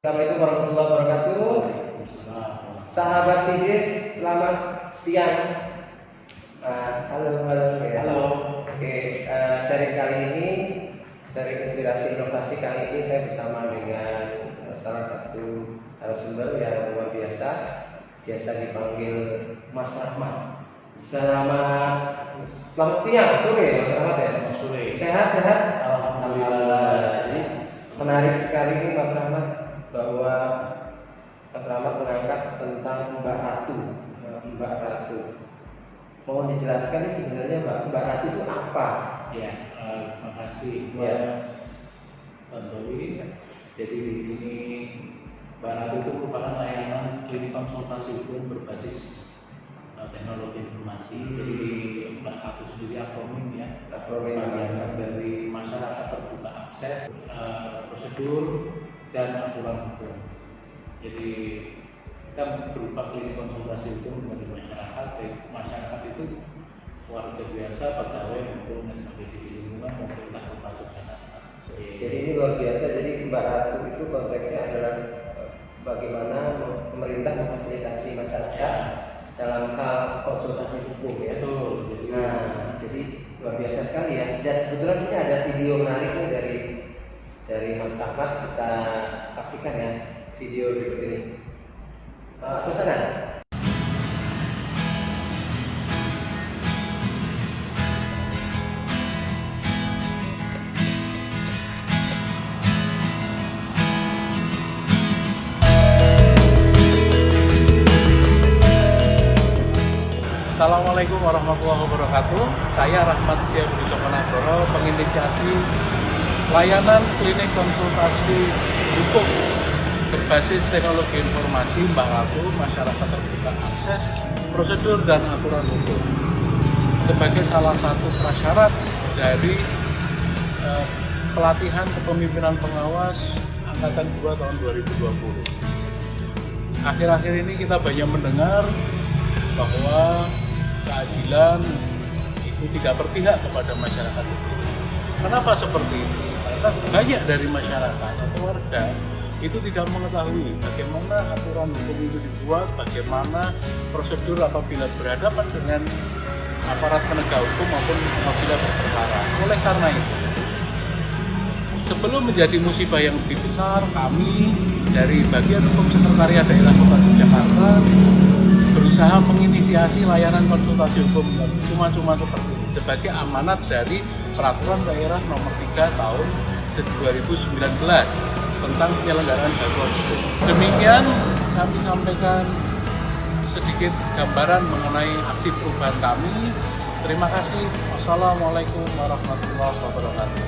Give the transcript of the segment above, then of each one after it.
Assalamualaikum warahmatullahi wabarakatuh. Sahabat DJ, selamat siang. Halo ya. Halo. Oke, sharing kali ini, sharing inspirasi inovasi kali ini saya bersama dengan salah satu narasumber yang luar biasa, biasa dipanggil Mas Rahmat. Selamat siang, sore Mas Rahmat ya. Selamat sore. Sehat? Alhamdulillah. Jadi menarik sekali ini Mas Rahmat, bahwa Mas Rahmat mengangkat tentang Mbak Ratu. Mohon dijelaskan nih sebenarnya Mbak Ratu itu apa? Ya, terima kasih Ya. Tantowi. Jadi di sini Mbak Ratu itu merupakan layanan klinik konsultasi hukum berbasis teknologi informasi. Jadi Mbak Ratu sendiri akronim ya. Bagian dari masyarakat terbuka akses, prosedur dan aturan hukum. Jadi kita berupa klinik konsultasi hukum bagi masyarakat. Masyarakat itu warga biasa, pegawai maupun SKPD di lingkungan pemerintah Kota Yogyakarta. Jadi ini luar biasa. Jadi Mbak Ratu itu konteksnya adalah bagaimana pemerintah memfasilitasi masyarakat dalam hal konsultasi hukum ya. Betul. Jadi luar biasa sekali ya. Dan kebetulan sini ada video menarik nih dari Mas Rahmat, kita saksikan ya video berikut ini. Atau sana. Assalamualaikum warahmatullahi wabarakatuh. Saya Rahmat Setia Budi Sokonagoro, penginisiasi layanan klinik konsultasi hukum berbasis teknologi informasi Mbak Ratu, masyarakat terbuka akses, prosedur dan aturan hukum sebagai salah satu prasyarat dari pelatihan kepemimpinan pengawas Angkatan 2 tahun 2020. Akhir-akhir ini kita banyak mendengar bahwa keadilan itu tidak berpihak kepada masyarakat kecil. Kenapa seperti itu? Karena banyak dari masyarakat atau warga itu tidak mengetahui bagaimana aturan hukum itu dibuat, bagaimana prosedur apabila berhadapan dengan aparat penegak hukum maupun apabila berperkara. Oleh karena itu, sebelum menjadi musibah yang lebih besar, kami dari Bagian Hukum Sekretariat Daerah Kota Yogyakarta berusaha menginisiasi layanan konsultasi hukum cuma-cuma seperti ini sebagai amanat dari Peraturan Daerah Nomor 3 Tahun 2019 tentang penyelenggaraan bantuan hukum. Demikian kami sampaikan sedikit gambaran mengenai aksi perubahan kami. Terima kasih. Wassalamualaikum warahmatullahi wabarakatuh.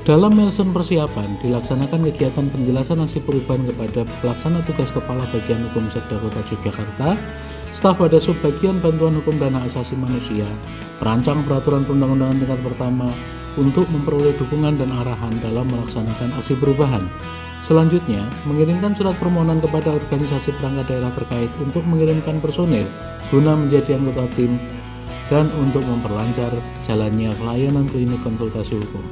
Dalam milestone persiapan, dilaksanakan kegiatan penjelasan aksi perubahan kepada pelaksana tugas Kepala Bagian Hukum Sekda Kota Yogyakarta, staf pada Subbagian Bantuan Hukum dan Hak Asasi Manusia, perancang peraturan perundang-undangan tingkat pertama untuk memperoleh dukungan dan arahan dalam melaksanakan aksi perubahan. Selanjutnya, mengirimkan surat permohonan kepada organisasi perangkat daerah terkait untuk mengirimkan personel guna menjadi anggota tim dan untuk memperlancar jalannya pelayanan klinik konsultasi hukum.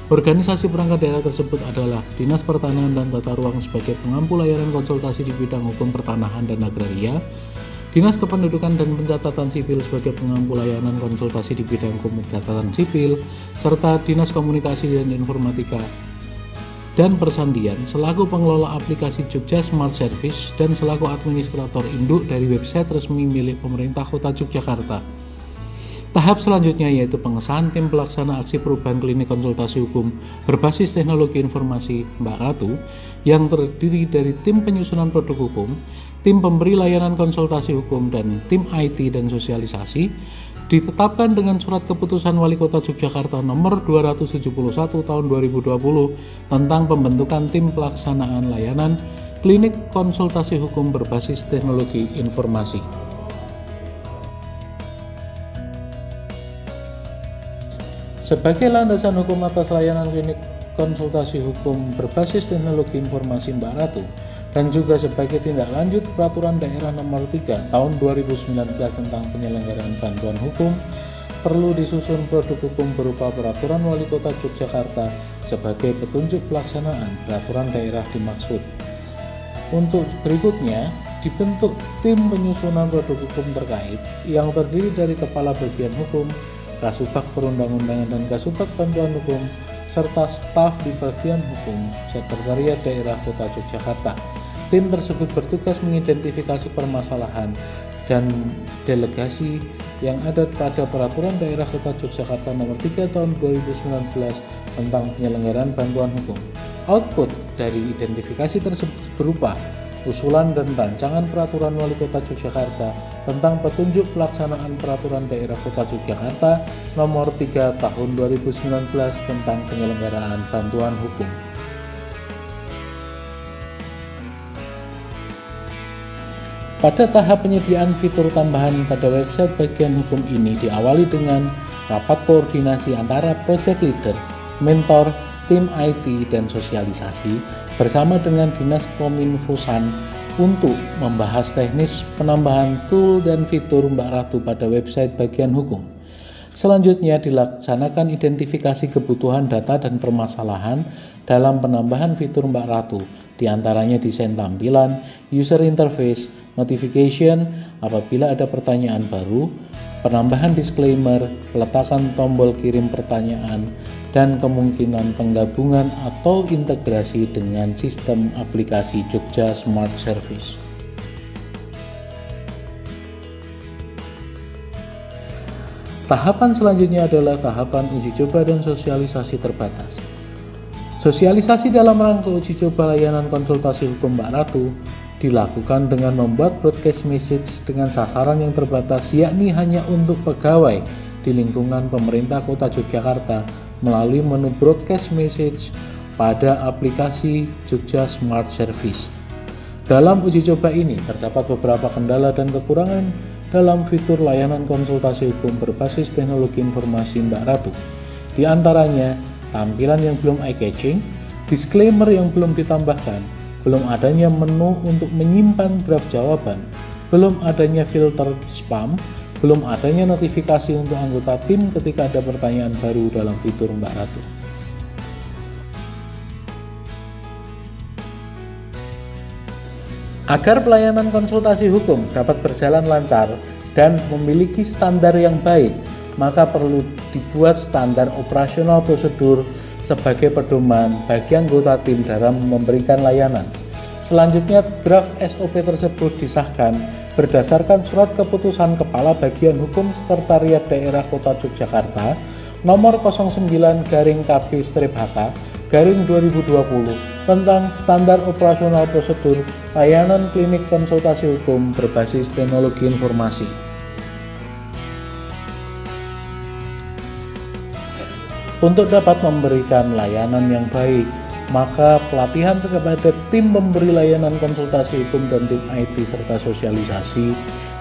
Organisasi perangkat daerah tersebut adalah Dinas Pertanahan dan Tata Ruang sebagai pengampu layanan konsultasi di bidang hukum pertanahan dan agraria, Dinas Kependudukan dan Pencatatan Sipil sebagai pengampu layanan konsultasi di bidang hukum pencatatan sipil, serta Dinas Komunikasi dan Informatika dan Persandian selaku pengelola aplikasi Jogja Smart Service dan selaku administrator induk dari website resmi milik pemerintah Kota Yogyakarta. Tahap selanjutnya yaitu pengesahan tim pelaksana aksi perubahan klinik konsultasi hukum berbasis teknologi informasi Mbak Ratu yang terdiri dari tim penyusunan produk hukum, tim pemberi layanan konsultasi hukum, dan tim IT dan sosialisasi ditetapkan dengan surat keputusan Wali Kota Yogyakarta nomor 271 tahun 2020 tentang pembentukan tim pelaksanaan layanan klinik konsultasi hukum berbasis teknologi informasi. Sebagai landasan hukum atas layanan klinik konsultasi hukum berbasis teknologi informasi Mbak Ratu dan juga sebagai tindak lanjut Peraturan Daerah Nomor 3 Tahun 2019 tentang penyelenggaraan bantuan hukum, perlu disusun produk hukum berupa Peraturan Wali Kota Yogyakarta sebagai petunjuk pelaksanaan peraturan daerah dimaksud. Untuk berikutnya, dibentuk tim penyusunan produk hukum terkait yang terdiri dari Kepala Bagian Hukum, Kasubag Perundang-undangan dan Kasubag Bantuan Hukum, serta staf di Bagian Hukum Sekretariat Daerah Kota Yogyakarta. Tim tersebut bertugas mengidentifikasi permasalahan dan delegasi yang ada pada Peraturan Daerah Kota Yogyakarta Nomor 3 Tahun 2019 tentang penyelenggaraan bantuan hukum. Output dari identifikasi tersebut berupa usulan dan rancangan Peraturan Wali Kota Yogyakarta tentang petunjuk pelaksanaan Peraturan Daerah Kota Yogyakarta Nomor 3 Tahun 2019 tentang penyelenggaraan bantuan hukum. Pada tahap penyediaan fitur tambahan pada website bagian hukum ini diawali dengan rapat koordinasi antara project leader, mentor, tim IT, dan sosialisasi bersama dengan Dinas Kominfosan untuk membahas teknis penambahan tool dan fitur Mbak Ratu pada website bagian hukum. Selanjutnya dilaksanakan identifikasi kebutuhan data dan permasalahan dalam penambahan fitur Mbak Ratu, diantaranya desain tampilan, user interface, notification apabila ada pertanyaan baru, penambahan disclaimer, peletakan tombol kirim pertanyaan, dan kemungkinan penggabungan atau integrasi dengan sistem aplikasi Jogja Smart Service. Tahapan selanjutnya adalah tahapan uji coba dan sosialisasi terbatas. Sosialisasi dalam rangka uji coba layanan konsultasi hukum Mbak Ratu dilakukan dengan membuat broadcast message dengan sasaran yang terbatas, yakni hanya untuk pegawai di lingkungan pemerintah Kota Yogyakarta melalui menu broadcast message pada aplikasi Jogja Smart Service. Dalam uji coba ini terdapat beberapa kendala dan kekurangan dalam fitur layanan konsultasi hukum berbasis teknologi informasi Mbak Ratu. Di antaranya, tampilan yang belum eye-catching, disclaimer yang belum ditambahkan, belum adanya menu untuk menyimpan draft jawaban, belum adanya filter spam, belum adanya notifikasi untuk anggota tim ketika ada pertanyaan baru dalam fitur Mbak Ratu. Agar pelayanan konsultasi hukum dapat berjalan lancar dan memiliki standar yang baik, maka perlu dibuat standar operasional prosedur sebagai pedoman bagi anggota tim dalam memberikan layanan. Selanjutnya, draft SOP tersebut disahkan berdasarkan surat keputusan Kepala Bagian Hukum Sekretariat Daerah Kota Yogyakarta nomor 09-KB-HK-2020 tentang standar operasional prosedur layanan klinik konsultasi hukum berbasis teknologi informasi. Untuk dapat memberikan layanan yang baik, maka pelatihan kepada tim pemberi layanan konsultasi hukum dan tim IT serta sosialisasi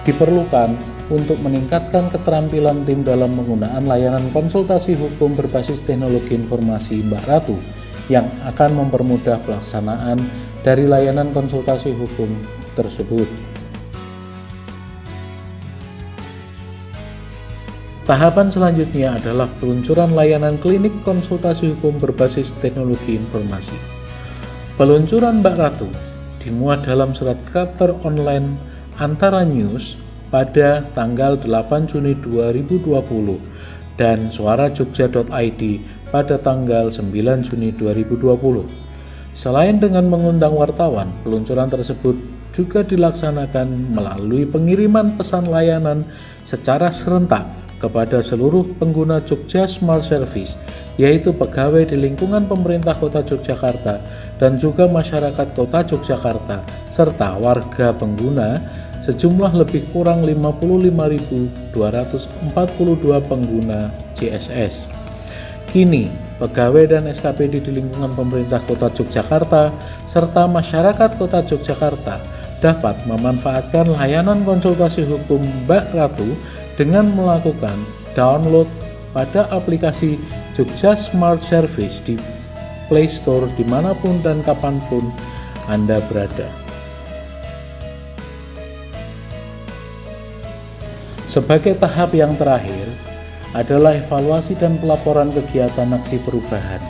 diperlukan untuk meningkatkan keterampilan tim dalam penggunaan layanan konsultasi hukum berbasis teknologi informasi Mbak Ratu yang akan mempermudah pelaksanaan dari layanan konsultasi hukum tersebut. Tahapan selanjutnya adalah peluncuran layanan klinik konsultasi hukum berbasis teknologi informasi. Peluncuran Mbak Ratu dimuat dalam surat kabar online Antara News pada tanggal 8 Juni 2020 dan suarajogja.id pada tanggal 9 Juni 2020. Selain dengan mengundang wartawan, peluncuran tersebut juga dilaksanakan melalui pengiriman pesan layanan secara serentak kepada seluruh pengguna Jogja Smart Service, yaitu pegawai di lingkungan pemerintah Kota Yogyakarta dan juga masyarakat Kota Yogyakarta, serta warga pengguna sejumlah lebih kurang 55.242 pengguna JSS. Kini, pegawai dan SKPD di lingkungan pemerintah Kota Yogyakarta serta masyarakat Kota Yogyakarta dapat memanfaatkan layanan konsultasi hukum Mbak Ratu dengan melakukan download pada aplikasi Jogja Smart Service di Play Store dimanapun dan kapanpun Anda berada. Sebagai tahap yang terakhir, adalah evaluasi dan pelaporan kegiatan aksi perubahan.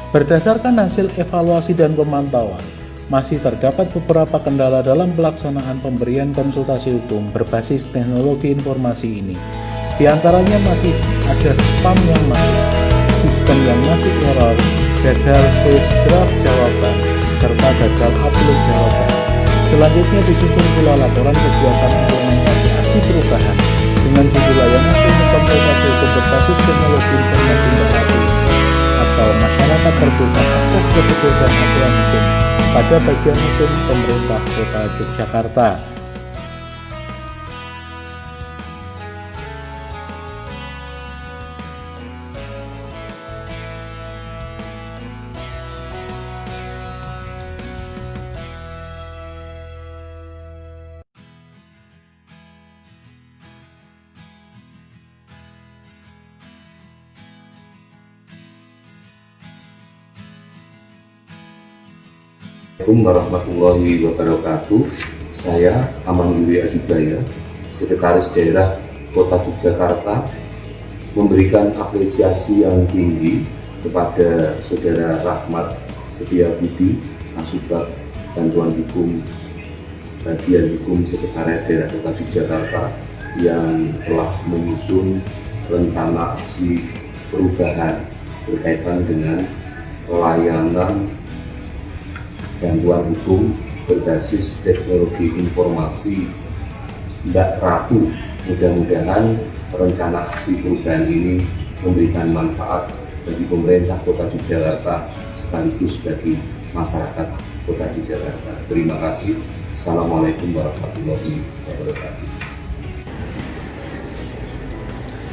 Berdasarkan hasil evaluasi dan pemantauan, masih terdapat beberapa kendala dalam pelaksanaan pemberian konsultasi hukum berbasis teknologi informasi ini. Di antaranya masih ada spam yang masuk, sistem yang masih error, gagal save draft jawaban, serta gagal upload jawaban. Selanjutnya disusun pula laporan kegiatan implementasi aksi perubahan dengan judul layanan klinik konsultasi hukum berbasis teknologi informasi terpadu atau masyarakat terbuka akses prosedur dan aturan hukum pada bagian hukum pemerintah Kota Yogyakarta. Assalamualaikum warahmatullahi wabarakatuh. Saya Aman Yuri Adijaya, Sekretaris Daerah Kota Yogyakarta, memberikan apresiasi yang tinggi kepada Saudara Rahmat Setiabudi, Kasubag Bantuan Hukum Bagian Hukum Sekretariat Daerah Kota Yogyakarta yang telah menyusun rencana aksi perubahan berkaitan dengan pelayanan bantuan hukum berbasis teknologi informasi Mbak Ratu. Mudah-mudahan rencana aksi perubahan ini memberikan manfaat bagi pemerintah Kota Yogyakarta sekaligus bagi masyarakat Kota Yogyakarta. Terima kasih. Assalamualaikum warahmatullahi wabarakatuh.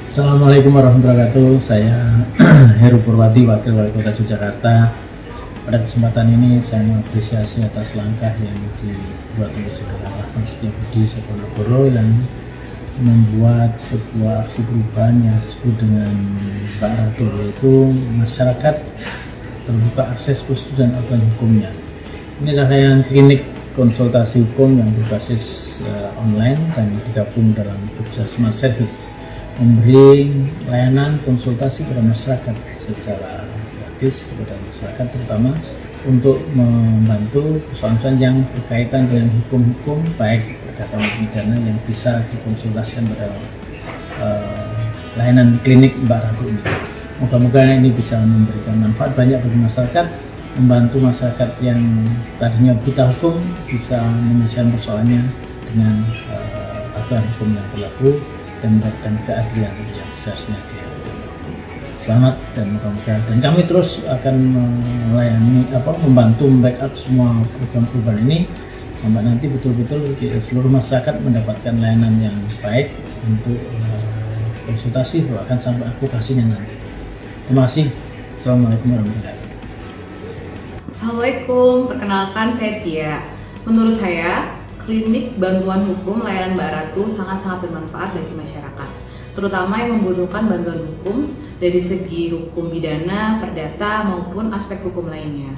Assalamualaikum warahmatullahi wabarakatuh. Saya Heru Purwadi, Wakil Wali Kota Yogyakarta. Pada kesempatan ini saya mengapresiasi atas langkah yang dibuat oleh Saudara Rahmat Setiabudi Soponegoro yang membuat sebuah aksi perubahan yang disebut dengan Mbak Ratu, yaitu masyarakat terbuka akses prosedur dan aturan hukumnya. Ini adalah layanan klinik konsultasi hukum yang berbasis online dan digabung dalam Jogja Smart Service, memberi layanan konsultasi kepada masyarakat secara kepada masyarakat, terutama untuk membantu persoalan yang berkaitan dengan hukum-hukum baik perdata maupun pidana yang bisa dikonsultasikan pada layanan klinik Mbak Ratu ini. Moga-moga ini bisa memberikan manfaat banyak bagi masyarakat, membantu masyarakat yang tadinya buta hukum bisa menyelesaikan persoalannya dengan aturan hukum yang berlaku dan mendapatkan keadilan yang seharusnya dia. Selamat dan moga-moga, dan kami terus akan melayani membantu membackup semua program-program ini sampai nanti betul-betul seluruh masyarakat mendapatkan layanan yang baik untuk konsultasi bahkan sampai advokasinya nanti. Terima kasih. Assalamualaikum warahmatullahi wabarakatuh. Assalamualaikum, perkenalkan saya Tia. Menurut saya, klinik bantuan hukum layanan Mbak Ratu sangat-sangat bermanfaat bagi masyarakat, terutama yang membutuhkan bantuan hukum dari segi hukum pidana, perdata, maupun aspek hukum lainnya.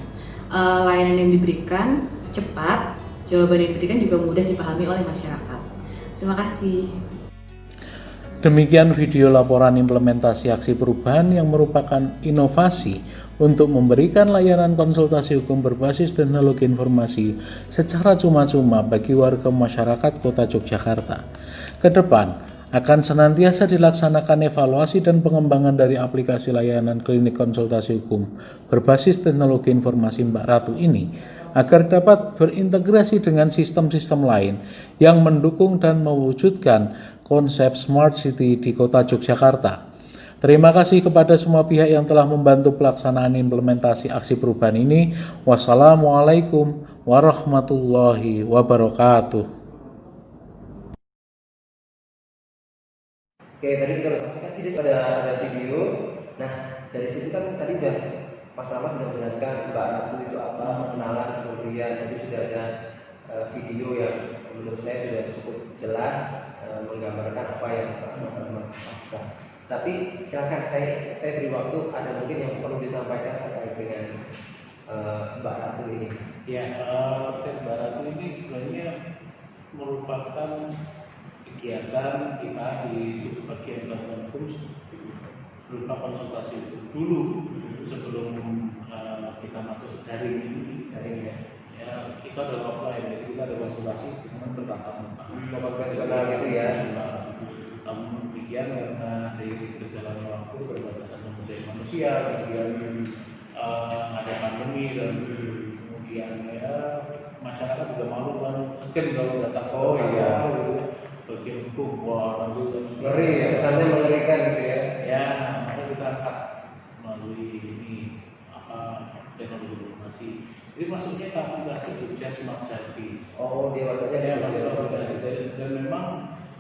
Layanan yang diberikan cepat, jawaban yang diberikan juga mudah dipahami oleh masyarakat. Terima kasih. Demikian video laporan implementasi aksi perubahan yang merupakan inovasi untuk memberikan layanan konsultasi hukum berbasis teknologi informasi secara cuma-cuma bagi warga masyarakat Kota Yogyakarta. Ke depan, akan senantiasa dilaksanakan evaluasi dan pengembangan dari aplikasi layanan klinik konsultasi hukum berbasis teknologi informasi Mbak Ratu ini agar dapat berintegrasi dengan sistem-sistem lain yang mendukung dan mewujudkan konsep Smart City di Kota Yogyakarta. Terima kasih kepada semua pihak yang telah membantu pelaksanaan implementasi aksi perubahan ini. Wassalamualaikum warahmatullahi wabarakatuh. Oke, tadi kita udah saksikan ada video. Nah, dari situ kan tadi udah Mas Rahmat sudah menjelaskan Mbak Ratu itu apa, perkenalan, kemudian tadi sudah ada video yang menurut saya sudah cukup jelas menggambarkan apa yang Mas Rahmat lakukan. Tapi silakan saya beri waktu, ada mungkin yang perlu disampaikan terkait dengan Mbak Ratu ini. Ya, terkait Mbak Ratu ini sebenarnya merupakan kegiatan kita di bagian bantuan hukum berupa konsultasi dulu sebelum kita masuk daring ini. Daring ya. Ya, kita ada offline, jadi kita ada konsultasi dengan bertatap muka. Konvensional gitu ya. Namun demikian karena seiring berjalannya waktu, berbatasan manusia, kemudian ada pandemi dan kemudian ya masyarakat juga malu kan, segan kalau datang bagian hukum, wah nanti Ngeri ya, kesannya mengerikan gitu ya. ya, maka kita angkat melalui ini teknologi informasi. Jadi masuknya ke aplikasi Jogja Smart Service. Oh, dia masuknya Ya, ke masuk Jogja Smart aplikasi. Service. Dan memang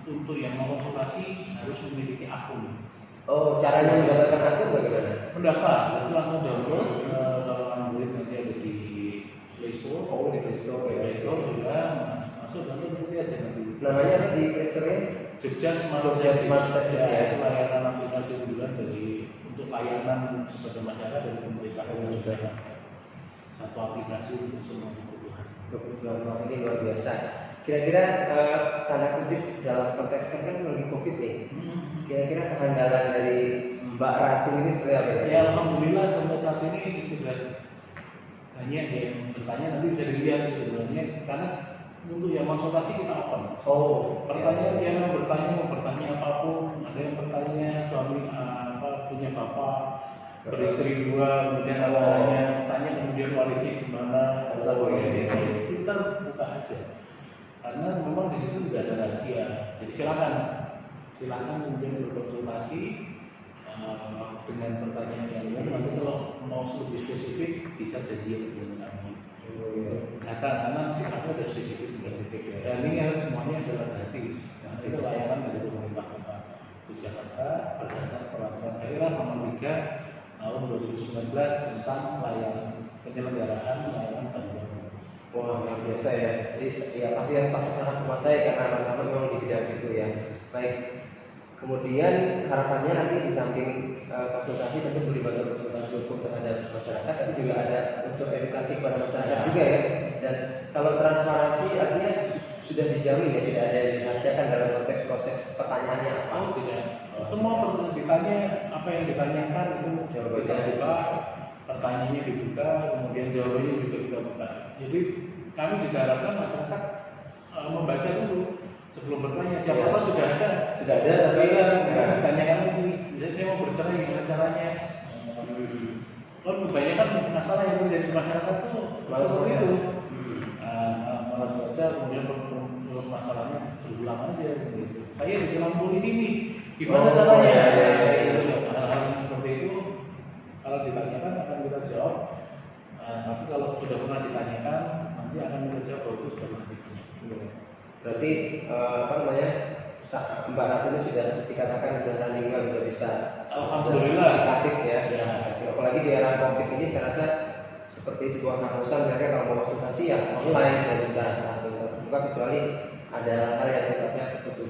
untuk yang mau konsultasi harus memiliki akun. Oh, caranya mendapatkan akun bagaimana? Mendaftar, itu langsung download. Kalau Android nanti ada di Play Store. Oh, di Play Store Di ya. Play Store juga masuk download nanti aja nanti. Namanya apa di Play Store-nya? Jogja Smart Jogja Smart Service ya. Itu layanan aplikasi unggulan untuk layanan kepada masyarakat dari pemerintah Jogja. Satu aplikasi untuk semua kebutuhan. Kebutuhan wah, ini luar biasa. Kira-kira tanda kutip dalam konteks kan lagi COVID nih. Kira-kira kehandalan dari Mbak Ratu ini seperti apa? Ya, alhamdulillah sampai saat ini sudah banyak yang bertanya, nanti bisa dilihat sih sebenarnya karena untuk yang konsultasi kita open. Oh, Pertanyaan dia mau bertanya apapun, ada yang bertanya suami punya bapak beristri dua, kemudian anaknya tanya kemudian warisnya gimana, atau kita buka aja karena memang di situ tidak ada rahasia. Jadi silakan kemudian berkonsultasi dengan pertanyaan yang lain. Nanti kalau mau lebih spesifik bisa janjian dengan kami. Karena sifatnya ada spesifik ya. Dan ini semuanya adalah gratis. Itu layanan dari pemerintah kota Jakarta berdasar peraturan daerah nomor 3 tahun 2019 tentang penyelenggaraan layanan bantuan. wah, luar biasa ya. Jadi ya pasti sangat menguasai karena Mas Rahmat memang di bidang itu ya. Baik. Kemudian harapannya nanti di samping konsultasi tentu melibatkan konsultasi hukum terhadap masyarakat, tapi juga ada unsur edukasi kepada masyarakat juga ya. Dan kalau transparansi artinya sudah dijamin ya, tidak ada yang dirahasiakan dalam konteks proses pertanyaannya apa. Oh tidak, semua ditanya apa yang ditanyakan itu Jawabannya kita buka, pertanyaannya dibuka, kemudian jawabannya juga kita buka. Jadi kami juga harapkan masyarakat membaca dulu sebelum bertanya. Siapa tahu sudah ada tapi ditanyakan lagi. Misalnya saya mau bercerai gimana caranya? Kebanyakan masalah yang terjadi di masyarakat itu seperti itu. Malas baca, kemudian masalahnya berulang aja gitu. Saya di dalam polisi ini gimana caranya? Hal-hal seperti itu kalau ditanyakan akan kita jawab. Tapi kalau sudah pernah ditanyakan nanti akan kita jawab bahwa itu sudah pernah ditanyakan. Berarti Mbak Ratu ini sudah dikatakan sudah running well, sudah bisa Alhamdulillah aktif ya. Apalagi di era COVID ini saya rasa seperti sebuah keharusan mereka kalau mau konsultasi ya online dan bisa langsung terbuka, kecuali ada hal yang sifatnya butuh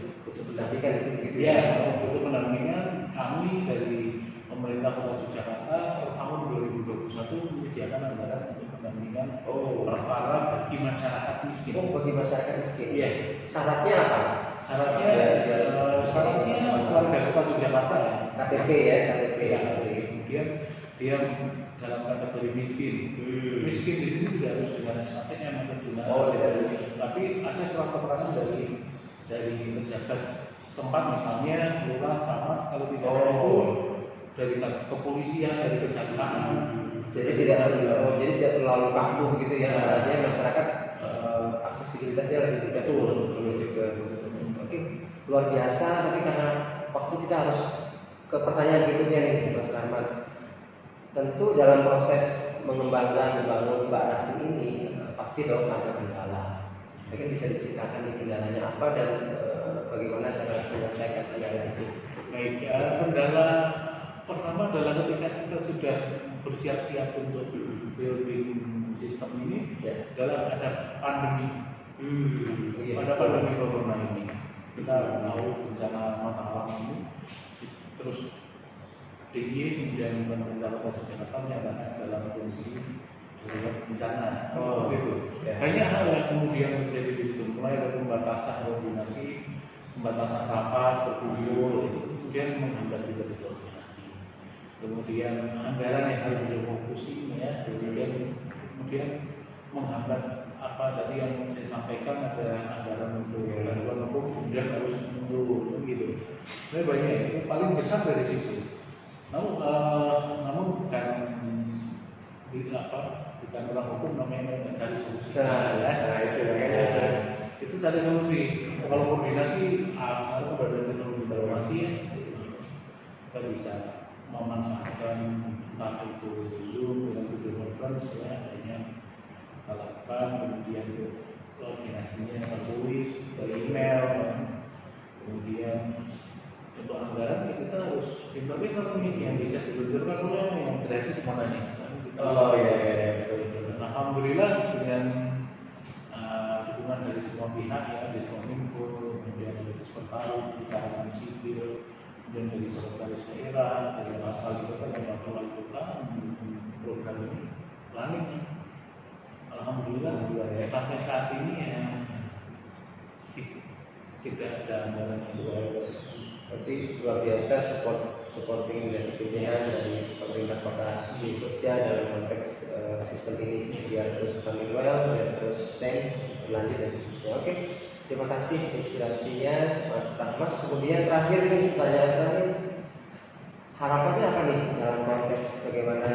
pendampingan gitu ya. Untuk pendampingan kami dari pemerintah Kota Yogyakarta tahun 2021 menyediakan anggaran untuk pendampingan perkara bagi masyarakat miskin. Oh, bagi masyarakat miskin. Iya. Syaratnya apa? Syaratnya warga Kota Yogyakarta ya. KTP ya, KTP. Kemudian dia dalam kategori miskin. Miskin di sini tidak harus dengan SKTM atau dengan tidak harus. Tapi ada surat keterangan dari pejabat setempat, misalnya lurah, camat, kalau tidak itu dari kepolisian, dari kejaksaan. Jadi tidak terlalu kaku gitu ya. Artinya masyarakat aksesibilitasnya lebih mudah menuju ke Oke, luar biasa. Tapi karena waktu kita harus ke pertanyaan berikutnya nih, Mas Rahmat. Tentu dalam proses membangun Mbak Ratu ini pasti dong ada kendala. Mungkin bisa diceritakan nih kendalanya apa dan bagaimana cara menyelesaikan kendala itu. Baik, kendala pertama adalah ketika kita sudah bersiap-siap untuk building sistem ini, adalah ada pandemi. Pada pandemi corona ini, kita tahu bencana alam ini, terus DIY kemudian pemerintah Kota Jakarta menyatakan dalam kondisi bencana. Itu banyak hal yang kemudian terjadi di situ, mulai dari pembatasan koordinasi, pembatasan rapat, berkumpul, itu kemudian menghambat juga koordinasi. kemudian anggaran yang harus difokusin ya, kemudian menghambat apa tadi yang saya sampaikan, ada anggaran untuk bantuan hukum kemudian harus mundur gitu. Sebenarnya banyak itu paling besar dari situ. Namun bukan bukan orang hukum namanya mencari solusi. Nah, itu ya. Itu cari solusi. Kalau koordinasi sekarang udah ada teknologi informasi ya, kita bisa memanfaatkan entah itu Zoom dengan video conference ya, hanya kita lakukan, kemudian koordinasinya tertulis dari email ya. Kemudian untuk anggaran ya kita harus pintar-pintar nih yang bisa dibenturkan oleh yang gratis mananya. Oh iya. Alhamdulillah dengan dukungan dari semua pihak ya, dari Kominfo, kemudian dari Sekretariat, Karangan Sipil, kemudian dari Sekretaris Daerah, dari Wali Kota dan Wakil Wali Kota mendukung program ini running. Alhamdulillah sampai saat ini ya tidak ada anggaran yang luar. Berarti luar biasa supporting dari pimpinan dari pemerintah kota Jogja dalam konteks sistem ini biar terus running well, biar terus sustain, berlanjut dan seterusnya. Oke, terima kasih inspirasinya Mas Rahmat. Kemudian terakhir nih, pertanyaan terakhir, harapannya apa nih dalam konteks bagaimana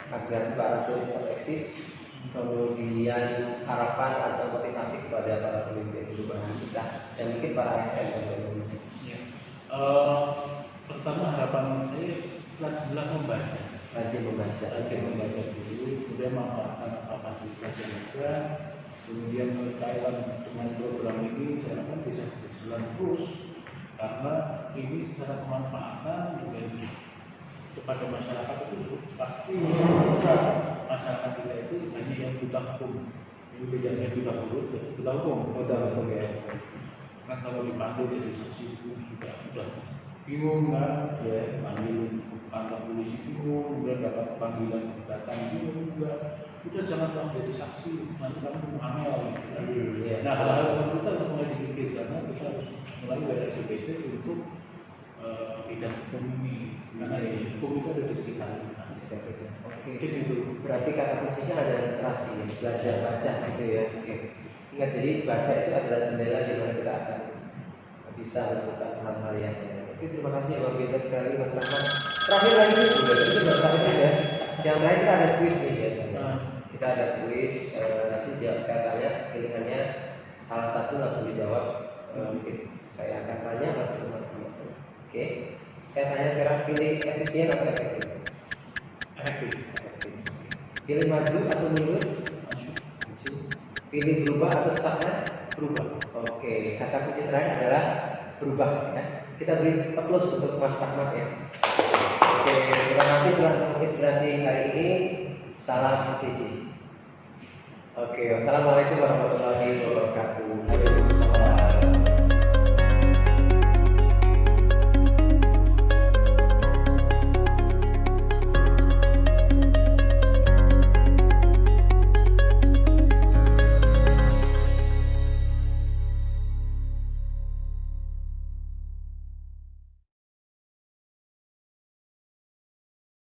agar Barato tetap eksis, kemudian harapan atau motivasi kepada para pemimpin perubahan kita dan mungkin para ASN tentunya. Pertama harapan saya rajinlah membaca. Rajin membaca Dulu, kemudian memanfaatkan kapasitas yang ada, kemudian berkaitan dengan program ini saya harapkan bisa berjalan terus karena ini secara pemanfaatan juga kepada masyarakat itu pasti masyarakat kita itu hanya yang buta hukum, ini bedanya buta huruf dan buta hukum ya. Kan kalau dipanggil jadi saksi itu sudah bingung kan, ya panggil kantor polisi bingung, kemudian dapat panggilan datang bingung juga, udah jangan kamu jadi saksi, nanti kamu hamil. Nah hal-hal seperti itu harus mulai dipikir karena kita harus mulai dari DPT untuk bidang hukum ini, karena ya hukum itu ada di sekitar kita. Oke. Itu berarti kata kuncinya ada literasi, belajar baca gitu ya. Oke. Ingat, jadi baca itu adalah jendela di mana kita akan bisa melakukan hal-hal yang lain. Oke, terima kasih luar biasa sekali Mas Rahmat. Terakhir lagi nih, itu baru terakhir ya. Yang terakhir kita ada kuis nih biasanya. Kita ada kuis, nanti saya tanya pilihannya salah satu langsung dijawab. Mungkin saya akan tanya langsung Mas Rahmat. Oke, saya tanya sekarang, pilih efisien atau efektif? Efektif. Pilih maju atau mundur? Pilih berubah atau stagnan? Berubah. Oke, kata kunci terakhir adalah berubah ya. Kita beri applause untuk Mas Rahmat ya. Oke, terima kasih telah menginspirasi hari ini. Salam PJ. Oke, wassalamualaikum warahmatullahi wabarakatuh. Waalaikumsalam.